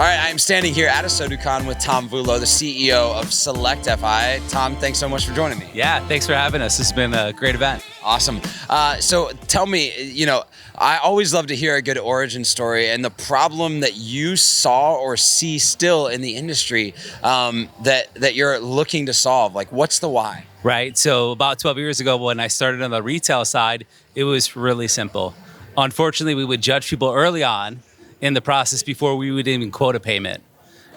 All right, I'm standing here at ASOTUCON with Tom Vullo, the CEO of SelectFI. Tom, thanks so much for joining me. Yeah, thanks for having us. This has been a great event. Awesome. So tell me, I always love to hear a good origin story and the problem that you saw or see still in the industry that you're looking to solve. Like, what's the why? Right. So about 12 years ago, when I started on the retail side, it was really simple. Unfortunately, we would judge people early on in the process before we would even quote a payment,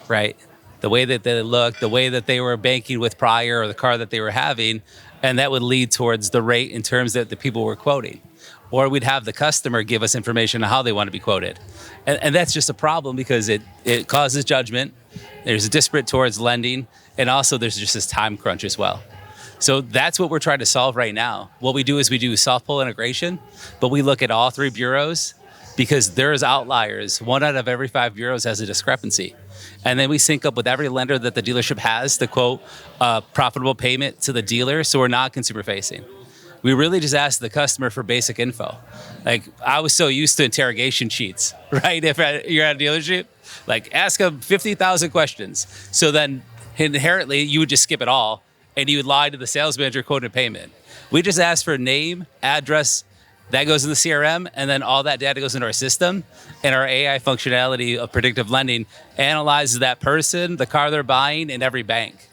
right? The way that they looked, the way that they were banking with prior, or the car that they were having, and that would lead towards the rate in terms that the people were quoting. Or we'd have the customer give us information on how they want to be quoted. And that's just a problem because it causes judgment. There's a disparate towards lending, and also there's just this time crunch as well. So that's what we're trying to solve right now. What we do is we do self-pull integration, but we look at all three bureaus because there's outliers. 1 out of every 5 bureaus has a discrepancy. And then we sync up with every lender that the dealership has to quote a profitable payment to the dealer, so we're not consumer facing. We really just ask the customer for basic info. Like, I was so used to interrogation sheets, right? If you're at a dealership, like, ask them 50,000 questions. So then inherently you would just skip it all and you would lie to the sales manager quoting a payment. We just ask for name, address, that goes in the CRM, and then all that data goes into our system, and our AI functionality of predictive lending analyzes that person, the car they're buying, and every bank,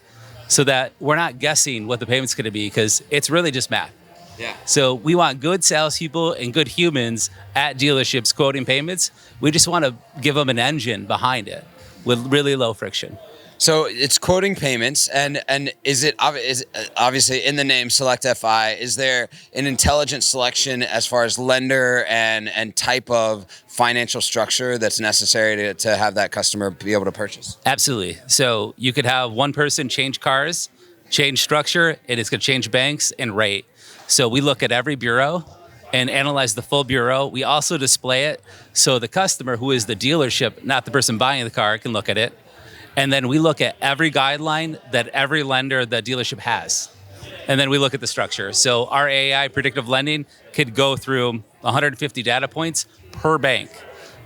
so that we're not guessing what the payment's going to be because it's really just math. Yeah. So we want good salespeople and good humans at dealerships quoting payments. We just want to give them an engine behind it with really low friction. So it's quoting payments, and is obviously in the name SelectFI? Is there an intelligent selection as far as lender and type of financial structure that's necessary to have that customer be able to purchase? Absolutely. So you could have one person change cars, change structure, and it's going to change banks and rate. So we look at every bureau and analyze the full bureau. We also display it so the customer, who is the dealership, not the person buying the car, can look at it. And then we look at every guideline that every lender the dealership has. And then we look at the structure. So our AI predictive lending could go through 150 data points per bank.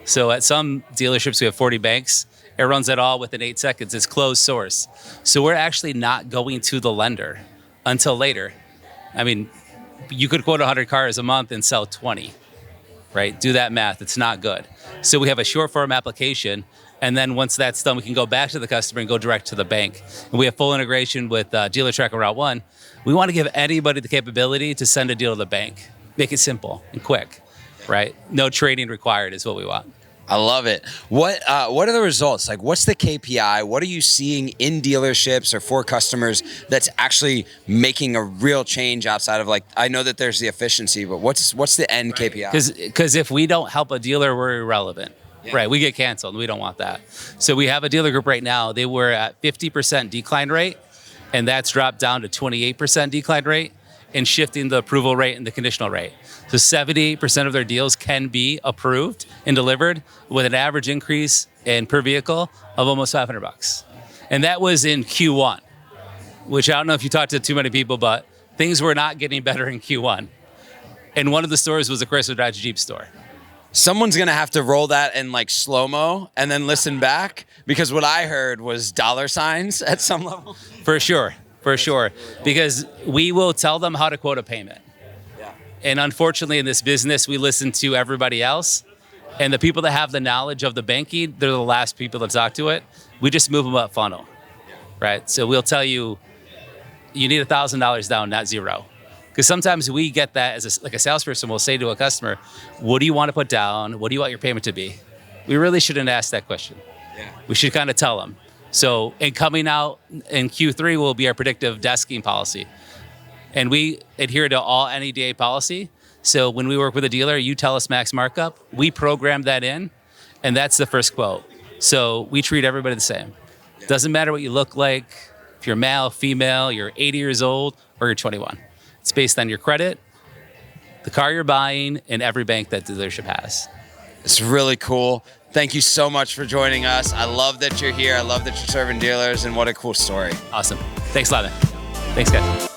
So at some dealerships, we have 40 banks. It runs it all within 8 seconds. It's closed source. So we're actually not going to the lender until later. I mean, you could quote 100 cars a month and sell 20, right? Do that math. It's not good. So we have a short form application. And then once that's done, we can go back to the customer and go direct to the bank. And we have full integration with Dealer Track and Route 1. We want to give anybody the capability to send a deal to the bank. Make it simple and quick, right? No trading required is what we want. I love it. What are the results? Like, what's the KPI? What are you seeing in dealerships or for customers that's actually making a real change outside of, like, I know that there's the efficiency, but what's the end KPI? Because if we don't help a dealer, we're irrelevant. Yeah. Right, we get canceled, and we don't want that. So we have a dealer group right now. They were at 50% decline rate, and that's dropped down to 28% decline rate, and shifting the approval rate and the conditional rate. So 78% of their deals can be approved and delivered with an average increase in per vehicle of almost $500. And that was in Q1, which I don't know if you talked to too many people, but things were not getting better in Q1. And one of the stores was a Chrysler Dodge Jeep store. Someone's going to have to roll that in like slow-mo and then listen back, because what I heard was dollar signs at some level. For sure. Because we will tell them how to quote a payment. Yeah. And unfortunately in this business, we listen to everybody else. And the people that have the knowledge of the banking, they're the last people to talk to it. We just move them up funnel, right? So we'll tell you, you need $1,000 down, not zero. Because sometimes we get that as a salesperson will say to a customer, what do you want to put down? What do you want your payment to be? We really shouldn't ask that question. Yeah. We should kind of tell them. So, and coming out in Q3 will be our predictive desking policy. And we adhere to all NEDA policy. So when we work with a dealer, you tell us max markup, we program that in, and that's the first quote. So we treat everybody the same. Yeah. Doesn't matter what you look like, if you're male, female, you're 80 years old, or you're 21. It's based on your credit, the car you're buying, and every bank that the dealership has. It's really cool. Thank you so much for joining us. I love that you're here. I love that you're serving dealers, and what a cool story. Awesome. Thanks a lot, man. Thanks, guys.